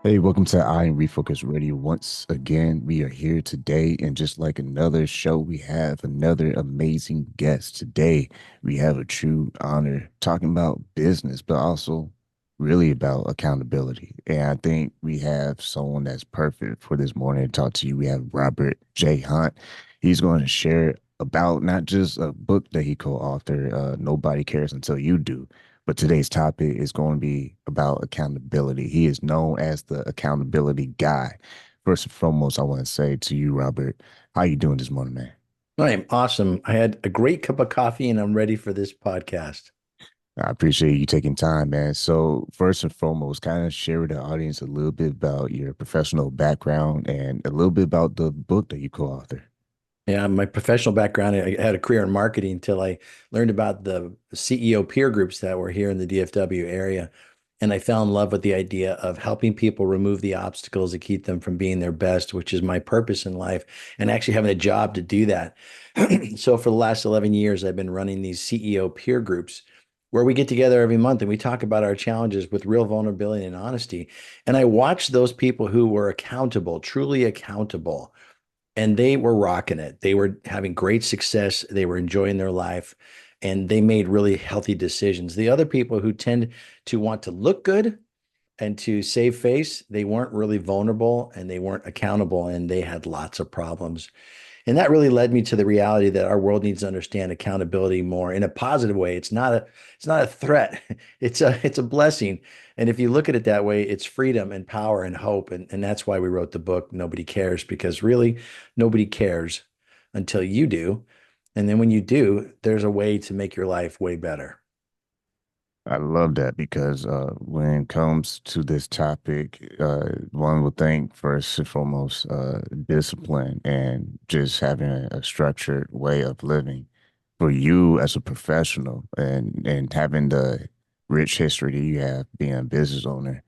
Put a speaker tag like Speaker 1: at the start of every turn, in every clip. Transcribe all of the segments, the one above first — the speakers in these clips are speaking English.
Speaker 1: Hey, welcome to I Am Refocused Radio. Once again, we are here today, and just like another show, we have another amazing guest. Today, we have a true honor talking about business, but also really about accountability. And I think we have someone that's perfect for this morning to talk to you. We have Robert J. Hunt. He's going to share about not just a book that he co-authored, Nobody Cares Until You Do, but today's topic is going to be about accountability. He is known as the accountability guy. First and foremost, I want to say to you, Robert, how you doing this morning, man?
Speaker 2: I am awesome. I had a great cup of coffee and I'm ready for this podcast.
Speaker 1: I appreciate you taking time, man. So, first and foremost, kind of share with the audience a little bit about your professional background and a little bit about the book that you co-authored.
Speaker 2: Yeah, my professional background, I had a career in marketing until I learned about the CEO peer groups that were here in the DFW area. And I fell in love with the idea of helping people remove the obstacles that keep them from being their best, which is my purpose in life, and actually having a job to do that. So for the last 11 years, I've been running these CEO peer groups where we get together every month and we talk about our challenges with real vulnerability and honesty. And I watched those people who were accountable, truly accountable, and they were rocking it. They were having great success. They were enjoying their life and they made really healthy decisions. The other people who tend to want to look good and to save face, they weren't really vulnerable and they weren't accountable and they had lots of problems. And that really led me to the reality that our world needs to understand accountability more in a positive way. It's not a threat. It's a blessing. And if you look at it that way, it's freedom and power and hope. And that's why we wrote the book, Nobody Cares, because really nobody cares until you do. And then when you do, there's a way to make your life way better.
Speaker 1: I love that because when it comes to this topic, one would think first and foremost discipline and just having a structured way of living. For you as a professional and having the rich history that you have being a business owner,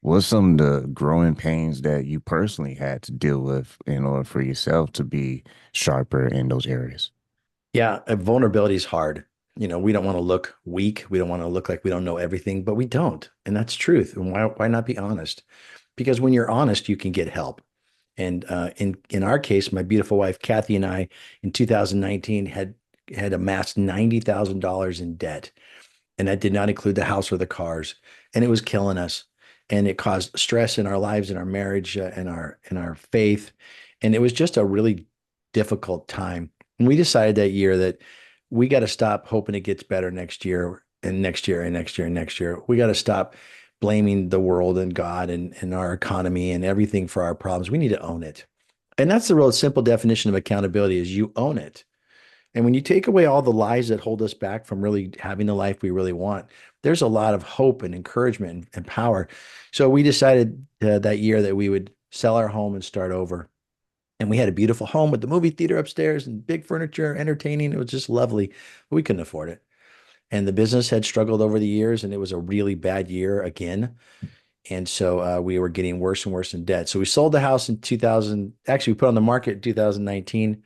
Speaker 1: what's some of the growing pains that you personally had to deal with in order for yourself to be sharper in those areas?
Speaker 2: Yeah, vulnerability is hard. We don't want to look weak. We don't want to look like we don't know everything, but we don't. And that's truth. And why not be honest? Because when you're honest, you can get help. And in our case, my beautiful wife Kathy and I in 2019 had amassed $90,000 in debt, and that did not include the house or the cars, and it was killing us, and it caused stress in our lives, in our marriage, in our faith, and it was just a really difficult time. And we decided that year that we got to stop hoping it gets better next year and next year and next year and next year. We got to stop blaming the world and God and our economy and everything for our problems. We need to own it. And that's the real simple definition of accountability is you own it. And when you take away all the lies that hold us back from really having the life we really want, there's a lot of hope and encouragement and power. So we decided that year that we would sell our home and start over. And we had a beautiful home with the movie theater upstairs and big furniture, entertaining. It was just lovely. But we couldn't afford it. And the business had struggled over the years, and it was a really bad year again. And so we were getting worse and worse in debt. So we sold the house in 2000. Actually, we put on the market in 2019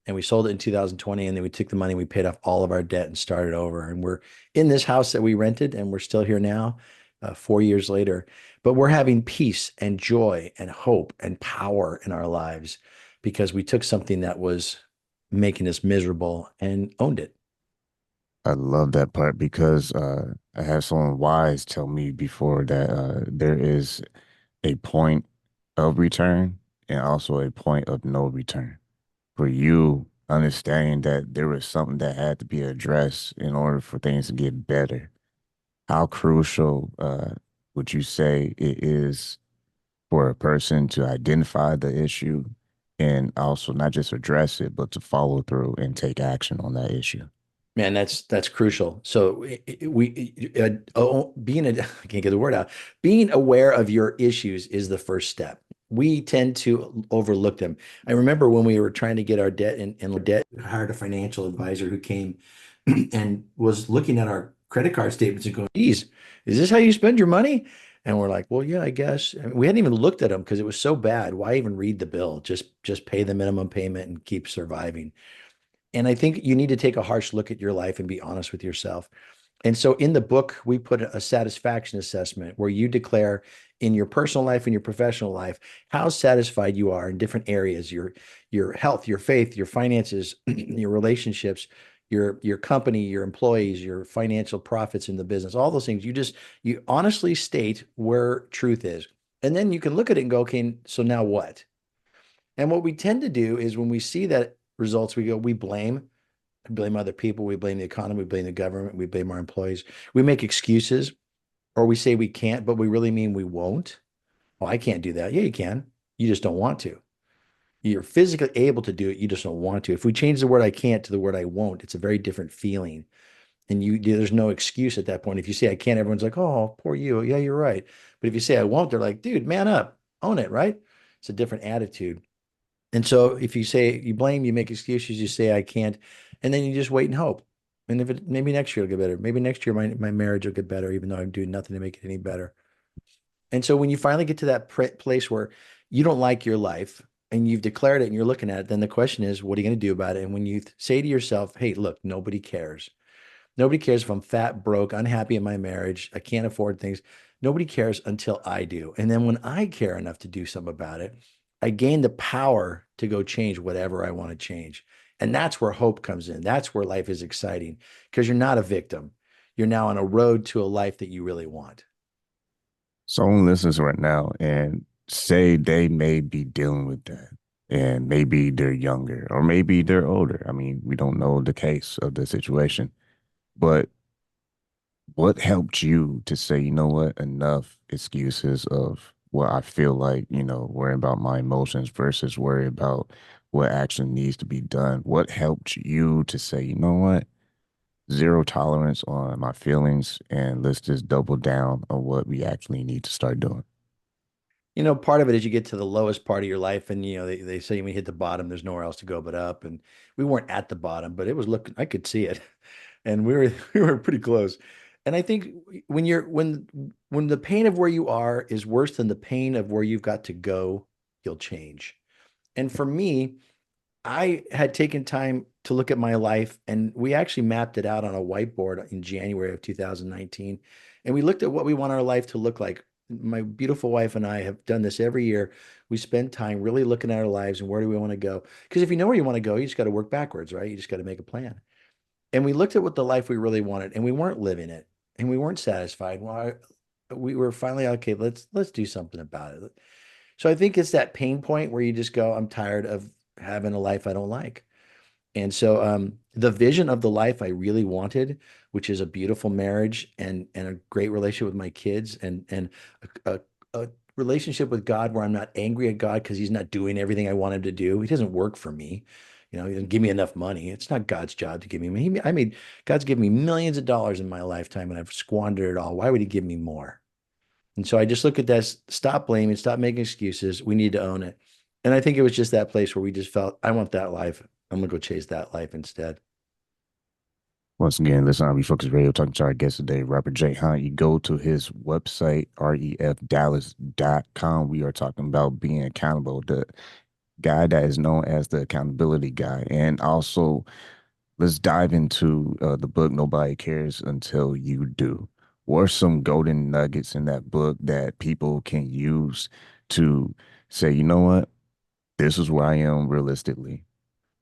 Speaker 2: and we sold it in 2020. And then we took the money, we paid off all of our debt and started over. And we're in this house that we rented and we're still here now, 4 years later. But we're having peace and joy and hope and power in our lives because we took something that was making us miserable and owned it.
Speaker 1: I love that part because I had someone wise tell me before that there is a point of return and also a point of no return. For you, understanding that there was something that had to be addressed in order for things to get better, how crucial would you say it is for a person to identify the issue and also not just address it, but to follow through and take action on that issue?
Speaker 2: Man, that's crucial. So being I can't get the word out. Being aware of your issues is the first step. We tend to overlook them. I remember when we were trying to get our debt and debt, we hired a financial advisor who came and was looking at our credit card statements and going, "Geez, is this how you spend your money?" And we're like, "Well, yeah, I guess." I mean, we hadn't even looked at them because it was so bad. Why even read the bill? Just pay the minimum payment and keep surviving. And I think you need to take a harsh look at your life and be honest with yourself. And so in the book, we put a satisfaction assessment where you declare in your personal life and your professional life, how satisfied you are in different areas, your health, your faith, your finances, your relationships, your company, your employees, your financial profits in the business, all those things. You honestly state where truth is. And then you can look at it and go, okay, so now what? And what we tend to do is when we see that results, we blame other people, we blame the economy, we blame the government, we blame our employees. We make excuses or we say we can't, but we really mean we won't. Oh, I can't do that. Yeah, you can. You just don't want to. You're physically able to do it. You just don't want to. If we change the word I can't to the word I won't, it's a very different feeling. And there's no excuse at that point. If you say I can't, everyone's like, oh, poor you. Yeah, you're right. But if you say I won't, they're like, dude, man up, own it, right? It's a different attitude. And so if you say you blame, you make excuses, you say I can't, and then you just wait and hope. And if it maybe next year it'll get better. Maybe next year my marriage will get better, even though I'm doing nothing to make it any better. And so when you finally get to that place where you don't like your life and you've declared it and you're looking at it, then the question is, what are you going to do about it? And when you say to yourself, hey, look, nobody cares. Nobody cares if I'm fat, broke, unhappy in my marriage, I can't afford things. Nobody cares until I do. And then when I care enough to do something about it, I gain the power to go change whatever I want to change. And that's where hope comes in. That's where life is exciting because you're not a victim. You're now on a road to a life that you really want.
Speaker 1: Someone listens right now and say they may be dealing with that. And maybe they're younger or maybe they're older. I mean, we don't know the case of the situation. But what helped you to say, you know what, enough excuses of what I feel like, worrying about my emotions versus worry about what actually needs to be done? What helped you to say, you know what, zero tolerance on my feelings and let's just double down on what we actually need to start doing?
Speaker 2: Part of it is you get to the lowest part of your life, and they say when you hit the bottom, there's nowhere else to go but up. And we weren't at the bottom, but it was looking, I could see it, and we were we were pretty close. And I think when the pain of where you are is worse than the pain of where you've got to go, you'll change. And for me, I had taken time to look at my life, and we actually mapped it out on a whiteboard in January of 2019. And we looked at what we want our life to look like. My beautiful wife and I have done this every year. We spend time really looking at our lives and where do we want to go? Because if you know where you want to go, you just got to work backwards, right? You just got to make a plan. And we looked at what the life we really wanted, and we weren't living it, and we weren't satisfied. We were finally okay. Let's do something about it. So I think it's that pain point where you just go, I'm tired of having a life I don't like. And so the vision of the life I really wanted, which is a beautiful marriage and a great relationship with my kids and a relationship with God where I'm not angry at God because he's not doing everything I want him to do. He doesn't work for me. He doesn't give me enough money. It's not God's job to give me money. God's given me millions of dollars in my lifetime and I've squandered it all. Why would he give me more? And so I just look at that, stop blaming, stop making excuses. We need to own it. And I think it was just that place where we just felt, I want that life. I'm gonna go chase that life instead.
Speaker 1: Once again, listen, I'm Refocused Radio talking to our guest today, Robert J. Hunt. You go to his website, refdallas.com. We are talking about being accountable, the guy that is known as the accountability guy. And also, let's dive into the book, Nobody Cares Until You Do. What are some golden nuggets in that book that people can use to say, you know what, this is where I am realistically,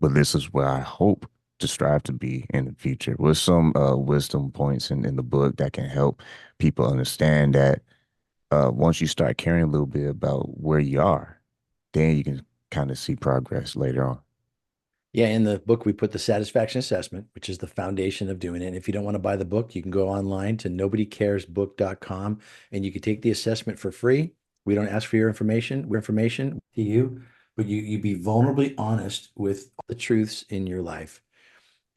Speaker 1: but this is where I hope to strive to be in the future? With some wisdom points in the book that can help people understand that once you start caring a little bit about where you are, then you can kind of see progress later on.
Speaker 2: Yeah, in the book, we put the satisfaction assessment, which is the foundation of doing it. And if you don't want to buy the book, you can go online to nobodycaresbook.com and you can take the assessment for free. We don't ask for your information. We're information to you, but you be vulnerably honest with all the truths in your life.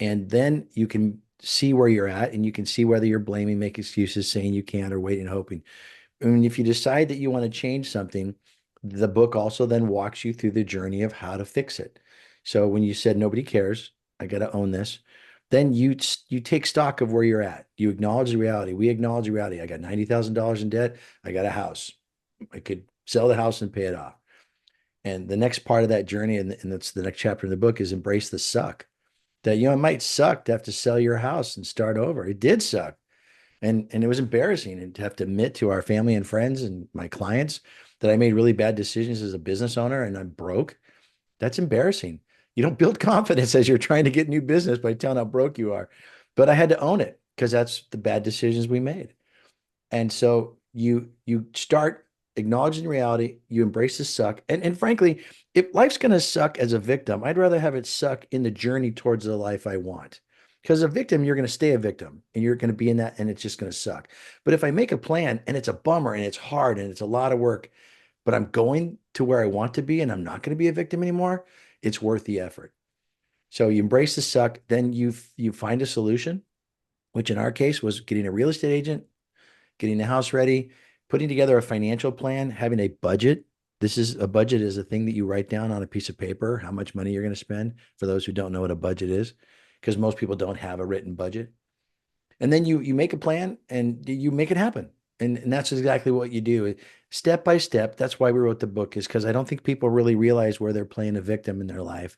Speaker 2: And then you can see where you're at and you can see whether you're blaming, make excuses, saying you can't, or waiting, hoping. And if you decide that you want to change something, the book also then walks you through the journey of how to fix it. So when you said nobody cares, I got to own this. Then you take stock of where you're at. You acknowledge the reality. We acknowledge the reality. I got $90,000 in debt. I got a house. I could sell the house and pay it off. And the next part of that journey, and that's the next chapter in the book, is embrace the suck. That it might suck to have to sell your house and start over. It did suck. And it was embarrassing and to have to admit to our family and friends and my clients that I made really bad decisions as a business owner and I'm broke. That's embarrassing. You don't build confidence as you're trying to get new business by telling how broke you are. But I had to own it because that's the bad decisions we made. And so you start acknowledging reality, you embrace the suck. And frankly, if life's gonna suck as a victim, I'd rather have it suck in the journey towards the life I want. Because a victim, you're gonna stay a victim and you're gonna be in that and it's just gonna suck. But if I make a plan and it's a bummer and it's hard and it's a lot of work, but I'm going to where I want to be and I'm not gonna be a victim anymore, it's worth the effort. So you embrace the suck, then you find a solution, which in our case was getting a real estate agent, getting the house ready, putting together a financial plan, having a budget. This is a budget is a thing that you write down on a piece of paper, how much money you're going to spend for those who don't know what a budget is, because most people don't have a written budget. And then you make a plan and you make it happen. And that's exactly what you do. Step by step. That's why we wrote the book, is because I don't think people really realize where they're playing a victim in their life.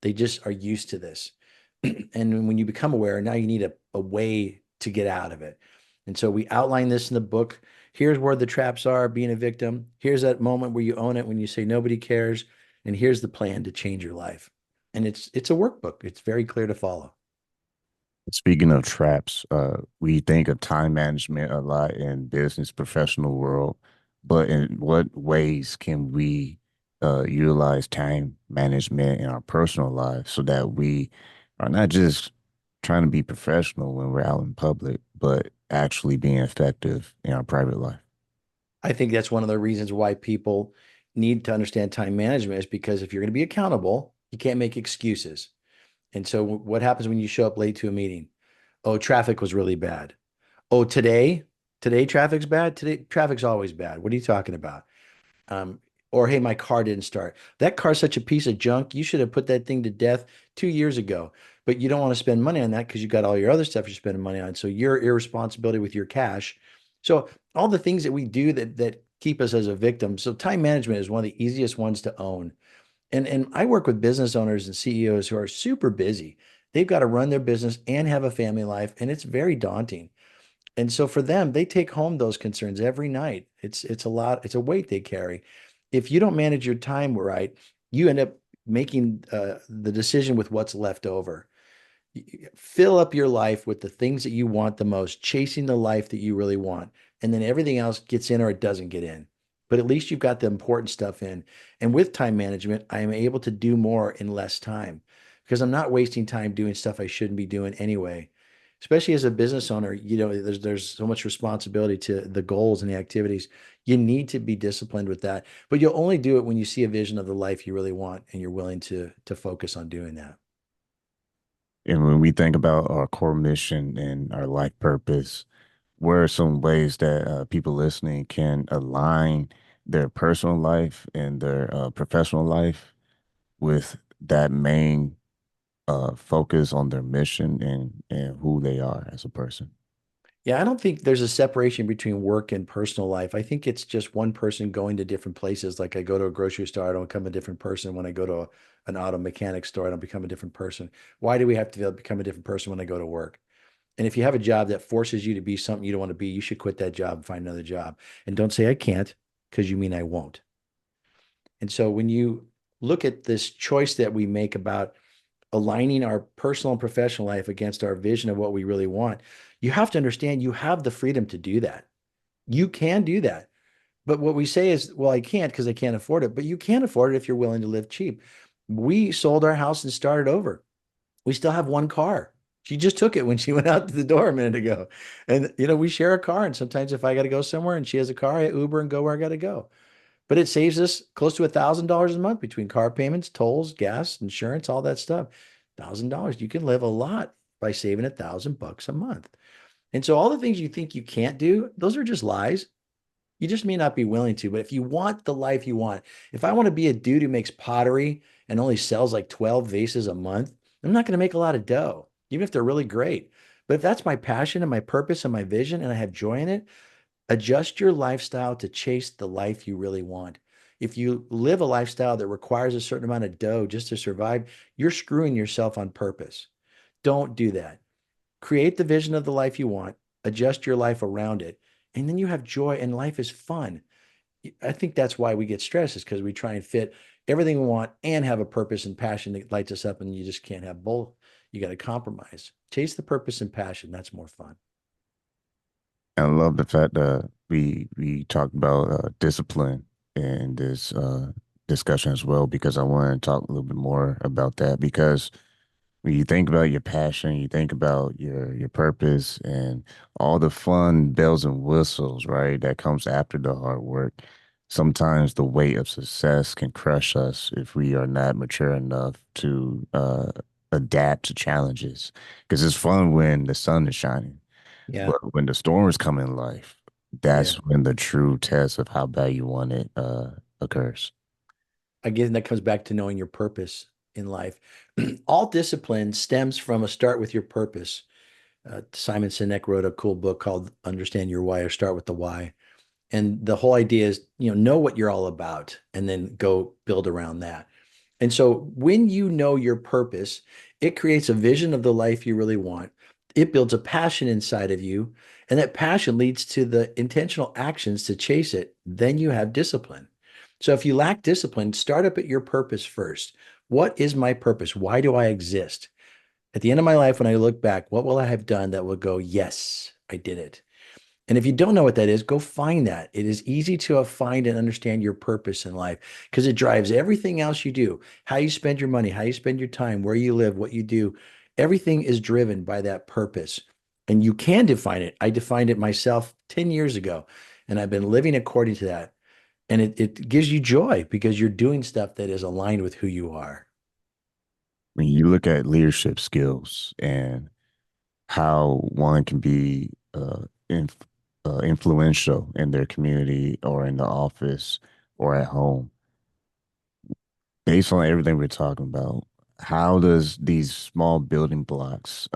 Speaker 2: They just are used to this. And when you become aware, now you need a way to get out of it. And so we outline this in the book. Here's where the traps are being a victim. Here's that moment where you own it when you say nobody cares. And here's the plan to change your life. And it's a workbook. It's very clear to follow.
Speaker 1: Speaking of traps, we think of time management a lot in business professional world, but in what ways can we utilize time management in our personal lives so that we are not just trying to be professional when we're out in public, but actually being effective in our private life?
Speaker 2: I think that's one of the reasons why people need to understand time management is because if you're going to be accountable, you can't make excuses. And so what happens when you show up late to a meeting? Oh, traffic was really bad. Oh, today traffic's bad. Today traffic's always bad. What are you talking about? Um, or hey, my car didn't start. That car's such a piece of junk. You should have put that thing to death 2 years ago. But you don't want to spend money on that because you got all your other stuff you're spending money on. So your irresponsibility with your cash. So all the things that we do that keep us as a victim. So time management is one of the easiest ones to own. And I work with business owners and CEOs who are super busy. They've got to run their business and have a family life, and it's very daunting. And so for them, they take home those concerns every night. It's a lot, it's a weight they carry. If you don't manage your time right, you end up making the decision with what's left over. Fill up your life with the things that you want the most, chasing the life that you really want. And then everything else gets in or it doesn't get in. But at least you've got the important stuff in. And with time management, I am able to do more in less time because I'm not wasting time doing stuff I shouldn't be doing anyway. Especially as a business owner, there's so much responsibility to the goals and the activities. You need to be disciplined with that. But you'll only do it when you see a vision of the life you really want and you're willing to focus on doing that.
Speaker 1: And when we think about our core mission and our life purpose, what are some ways that people listening can align their personal life and their professional life with that main focus on their mission and who they are as a person?
Speaker 2: Yeah, I don't think there's a separation between work and personal life. I think it's just one person going to different places. Like I go to a grocery store, I don't become a different person. When I go to an auto mechanic store, I don't become a different person. Why do we have to become a different person when I go to work? And if you have a job that forces you to be something you don't want to be, you should quit that job and find another job. And don't say I can't, because you mean I won't. And so when you look at this choice that we make about aligning our personal and professional life against our vision of what we really want, you have to understand you have the freedom to do that. You can do that. But what we say is, well, I can't because I can't afford it. But you can afford it if you're willing to live cheap. We sold our house and started over. We still have one car. She just took it when she went out the door a minute ago. And, we share a car. And sometimes if I got to go somewhere and she has a car, I Uber and go where I got to go. But it saves us close to $1,000 a month between car payments, tolls, gas, insurance, all that stuff. $1,000. You can live a lot by saving $1,000 a month. And so all the things you think you can't do, those are just lies. You just may not be willing to. But if you want the life you want, if I want to be a dude who makes pottery and only sells like 12 vases a month, I'm not going to make a lot of dough, even if they're really great. But if that's my passion and my purpose and my vision and I have joy in it, adjust your lifestyle to chase the life you really want. If you live a lifestyle that requires a certain amount of dough just to survive, you're screwing yourself on purpose. Don't do that. Create the vision of the life you want, adjust your life around it, and then you have joy and life is fun. I think that's why we get stressed, is because we try and fit everything we want and have a purpose and passion that lights us up, and you just can't have both. You got to compromise. Chase the purpose and passion. That's more fun.
Speaker 1: I love the fact that we talked about discipline in this discussion as well, because I want to talk a little bit more about that. Because when you think about your passion, you think about your purpose and all the fun bells and whistles, right? That comes after the hard work. Sometimes the weight of success can crush us if we are not mature enough to adapt to challenges. Because it's fun when the sun is shining,
Speaker 2: Yeah.
Speaker 1: but when the storms come in life, that's
Speaker 2: Yeah.
Speaker 1: when the true test of how bad you want it occurs.
Speaker 2: Again, that comes back to knowing your purpose in life. All discipline stems from a start with your purpose. Simon Sinek wrote a cool book called Understand Your Why, or Start with the Why. And the whole idea is, know what you're all about and then go build around that. And so when you know your purpose, it creates a vision of the life you really want. It builds a passion inside of you, and that passion leads to the intentional actions to chase it. Then you have discipline. So if you lack discipline, start up at your purpose first. What is my purpose? Why do I exist? At the end of my life, when I look back, what will I have done that will go, yes, I did it? And if you don't know what that is, go find that. It is easy to find and understand your purpose in life, because it drives everything else you do. How you spend your money, how you spend your time, where you live, what you do. Everything is driven by that purpose. And you can define it. I defined it myself 10 years ago, and I've been living according to that. And it gives you joy because you're doing stuff that is aligned with who you are.
Speaker 1: When you look at leadership skills and how one can be influential in their community or in the office or at home, based on everything we're talking about, how does these small building blocks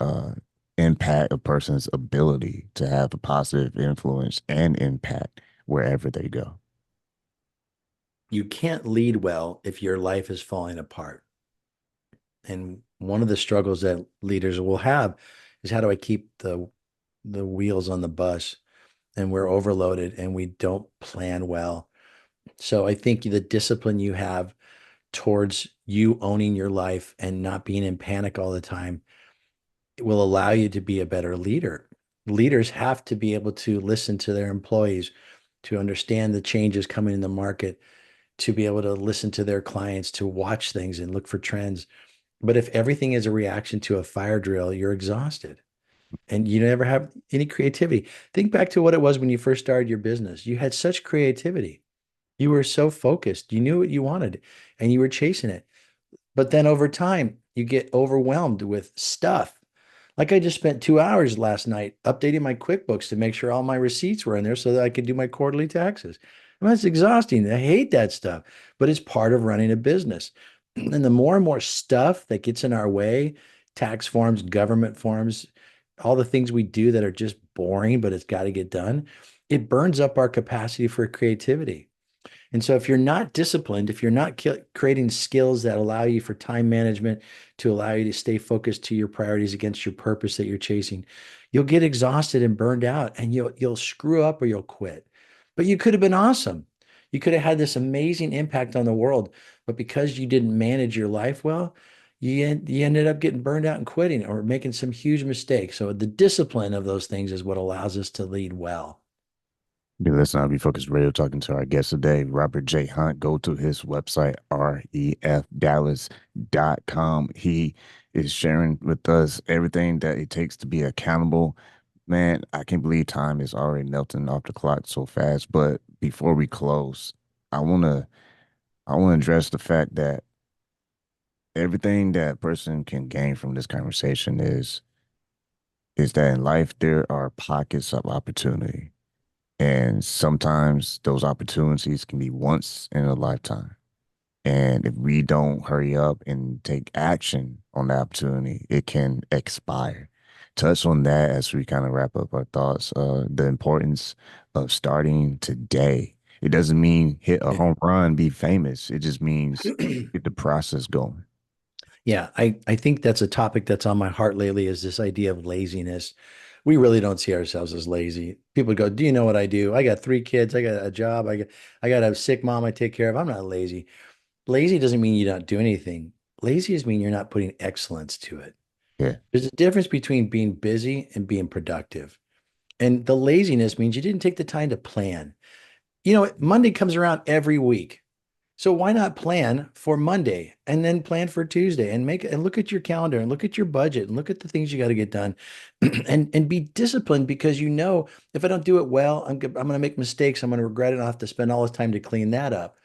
Speaker 1: impact a person's ability to have a positive influence and impact wherever they go?
Speaker 2: You can't lead well if your life is falling apart. And one of the struggles that leaders will have is, how do I keep the wheels on the bus? And we're overloaded and we don't plan well. So I think the discipline you have towards you owning your life and not being in panic all the time will allow you to be a better leader. Leaders have to be able to listen to their employees, to understand the changes coming in the market, to be able to listen to their clients, to watch things and look for trends. But if everything is a reaction to a fire drill, you're exhausted and you never have any creativity. Think back to what it was when you first started your business. You had such creativity. You were so focused. You knew what you wanted and you were chasing it. But then over time, you get overwhelmed with stuff. Like, I just spent 2 hours last night updating my QuickBooks to make sure all my receipts were in there so that I could do my quarterly taxes. And that's exhausting. I hate that stuff, but it's part of running a business. And the more and more stuff that gets in our way, tax forms, government forms, all the things we do that are just boring, but it's got to get done, it burns up our capacity for creativity. And so, if you're not disciplined, if you're not creating skills that allow you for time management, to allow you to stay focused to your priorities against your purpose that you're chasing, you'll get exhausted and burned out, and you'll screw up or you'll quit. But you could have been awesome. You could have had this amazing impact on the world, but because you didn't manage your life well, you ended up getting burned out and quitting or making some huge mistakes. So the discipline of those things is what allows us to lead well.
Speaker 1: You listen to Refocused Radio, talking to our guest today, Robert J. Hunt. Go to his website, refdallas.com. He is sharing with us everything that it takes to be accountable. Man, I can't believe time is already melting off the clock so fast. But before we close, I wanna I wanna address the fact that everything that a person can gain from this conversation is that in life there are pockets of opportunity. And sometimes those opportunities can be once in a lifetime. And if we don't hurry up and take action on the opportunity, it can expire. Touch on that as we kind of wrap up our thoughts. The importance of starting today. It doesn't mean hit a home run, be famous. It just means get the process going.
Speaker 2: Yeah, I think that's a topic that's on my heart lately, is this idea of laziness. we really don't see ourselves as lazy. People go, "Do you know what I do? I got 3 kids. I got a job. I got a sick mom I take care of. I'm not lazy." Lazy doesn't mean you don't do anything. Lazy is mean you're not putting excellence to it.
Speaker 1: Yeah,
Speaker 2: There's a difference between being busy and being productive. And the laziness means you didn't take the time to plan. Monday comes around every week. So why not plan for Monday and then plan for Tuesday and make and look at your calendar and look at your budget and look at the things you got to get done and be disciplined because if I don't do it well, I'm going to make mistakes. I'm going to regret it. I'll have to spend all this time to clean that up.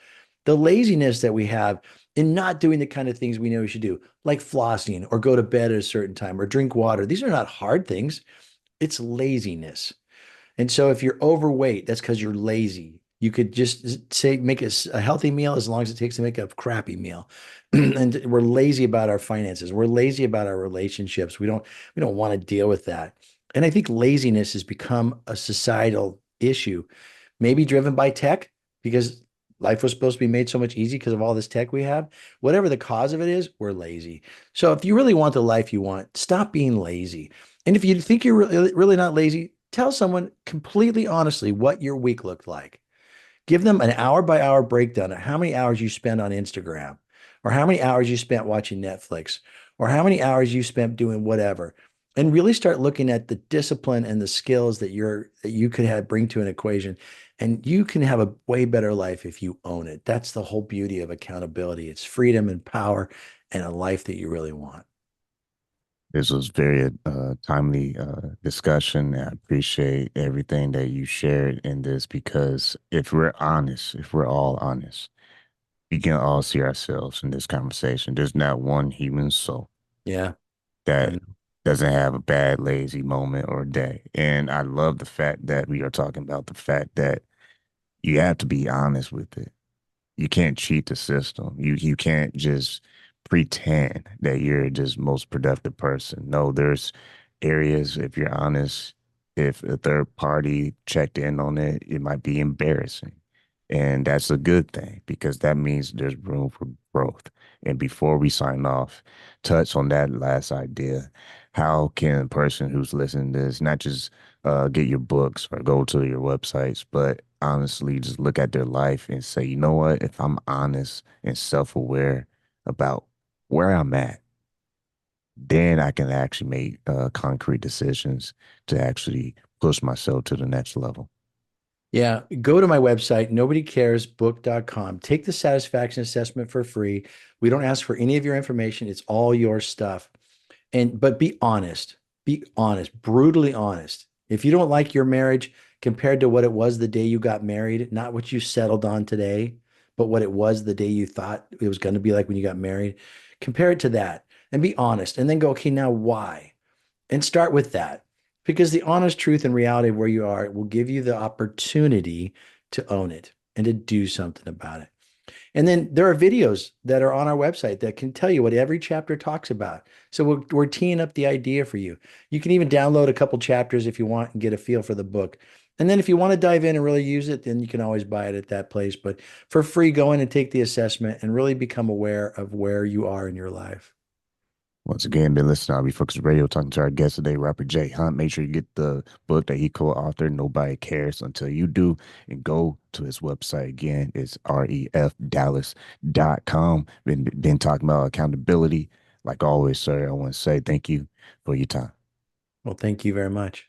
Speaker 2: The laziness that we have in not doing the kind of things we know we should do, like flossing or go to bed at a certain time or drink water. These are not hard things. It's laziness. And so if you're overweight, that's because you're lazy. You could just say make a healthy meal as long as it takes to make a crappy meal. And we're lazy about our finances. We're lazy about our relationships. We don't want to deal with that. And I think laziness has become a societal issue, maybe driven by tech because life was supposed to be made so much easy because of all this tech we have. Whatever the cause of it is, we're lazy. So if you really want the life you want, stop being lazy. And if you think you're really not lazy, tell someone completely honestly what your week looked like. Give them an hour by hour breakdown of how many hours you spent on Instagram, or how many hours you spent watching Netflix, or how many hours you spent doing whatever. And really start looking at the discipline and the skills that you could have bring to an equation. And you can have a way better life if you own it. That's the whole beauty of accountability. It's freedom and power and a life that you really want.
Speaker 1: this was very timely discussion. I appreciate everything that you shared in this because if we're honest, if we're all honest, we can all see ourselves in this conversation. There's not one human soul
Speaker 2: Yeah. I
Speaker 1: that
Speaker 2: know.
Speaker 1: doesn't have a bad, lazy moment or day. And I love the fact that we are talking about the fact that you have to be honest with it. You can't cheat the system. You can't just pretend that you're just most productive person. No, there's areas, if you're honest, if a third party checked in on it, it might be embarrassing. And that's a good thing because that means there's room for growth. And before we sign off, touch on that last idea. How can a person who's listening to this not just get your books or go to your websites, but honestly just look at their life and say, you know what, if I'm honest and self-aware about where I'm at, then I can actually make concrete decisions to actually push myself to the next level.
Speaker 2: Yeah, go to my website, nobodycaresbook.com. Take the satisfaction assessment for free. We don't ask for any of your information. It's all your stuff. But be honest. Be honest, brutally honest. If you don't like your marriage compared to what it was the day you got married, not what you settled on today, but what it was the day you thought it was going to be like when you got married, compare it to that and be honest. And then go, okay, now why? And start with that because the honest truth and reality of where you are will give you the opportunity to own it and to do something about it. And then there are videos that are on our website that can tell you what every chapter talks about. So we're teeing up the idea for you. You can even download a couple chapters if you want and get a feel for the book. And then if you want to dive in and really use it, then you can always buy it at that place. But for free, go in and take the assessment and really become aware of where you are in your life.
Speaker 1: Once again, been listening to Refocused Radio, talking to our guest today, Robert J. Hunt. Make sure you get the book that he co-authored, Nobody Cares Until You Do, and go to his website again. It's refdallas.com. Been talking about accountability. Like always, sir, I want to say thank you for your time.
Speaker 2: Well, thank you very much.